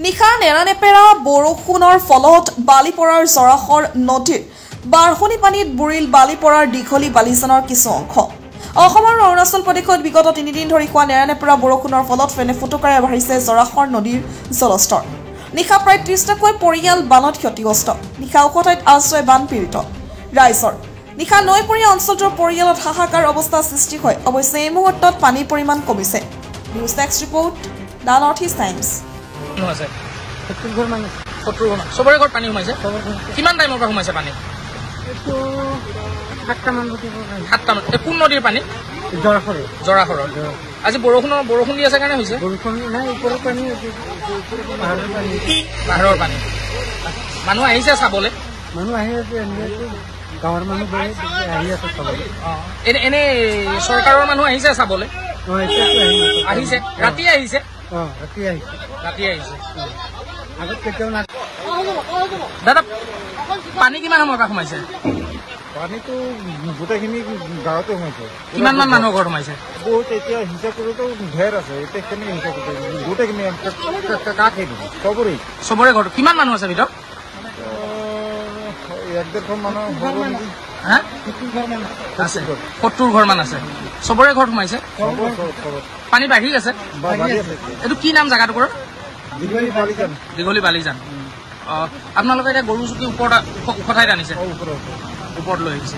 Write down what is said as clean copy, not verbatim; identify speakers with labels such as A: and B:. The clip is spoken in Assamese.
A: নিশা নেৰানেপেৰা বৰষুণৰ ফলত বালিপৰাৰ জৰাখৰ নদীৰ বাঢ়নি পানীত বুৰিল বালিপৰাৰ দীঘলী বালিজানৰ কিছু অংশ। অসম আৰু অৰুণাচল প্ৰদেশত বিগত 3 দিন ধৰি হোৱা নেৰানেপেৰা বৰষুণৰ ফলত ফেনে ফুটুকাৰে বাঢ়িছে জৰাখৰ নদীৰ জলস্তৰ। নিশা প্ৰায় 30টাকৈ পৰিয়াল বানত ক্ষতিগ্ৰস্ত। নিশা ওখ ঠাইত আশ্ৰয় বান পীড়িত ৰাইজৰ। নিশা নৈপৰীয়া অঞ্চলটোৰ পৰিয়ালত হাহাকাৰ অৱস্থা সৃষ্টি হয়। অৱশ্যে এই মুহূৰ্তত পানীৰ পৰিমাণ কমিছে। News desk report, the north east times.
B: সবৰে ঘৰত পানী সোমাইছে। কিমান টাইমৰ পৰা সোমাইছে পানী?
C: 7টামান।
B: কোন নদীৰ পানী? জৰাখৰৰ। আজি বৰষুণ দি আছে কাৰণে হৈছে। পাহাৰৰ পানী। মানুহ আহিছে চাবলৈ।
C: গাঁৱৰ মানুহ আহি আছে চাবলৈ।
B: এনে চৰকাৰৰ মানুহ আহিছে চাবলৈ। আহিছে ৰাতি আহিছে। দাদা, পানী কিমান সময়ৰ পৰা সোমাইছে?
D: পানীটো গোটেইখিনি গাঁৱতে সোমাইছে।
B: কিমান মান মানুহৰ ঘৰত সোমাইছে?
D: বহুত। এতিয়া হিচাপ কৰোঁতো ঢেৰ আছে। এতিয়া কেনেকৈ হিচাপ কৰোঁ? গোটেইখিনি
B: চবৰে ঘৰত কিমান মানুহ আছে ভিতৰত?
D: 1-1.5 মানুহ
B: আছে। 70 ঘৰ মান আছে। চবৰে ঘৰত সোমাইছে। পানী বাঢ়ি আছে। এইটো কি নাম জেগাটুকুৰৰ? দীঘলী বালিজান। আপোনালোকে এতিয়া গৰু চুকি ওপৰত ওখ ঠাইত আনিছে, ওপৰত লৈ আহিছে।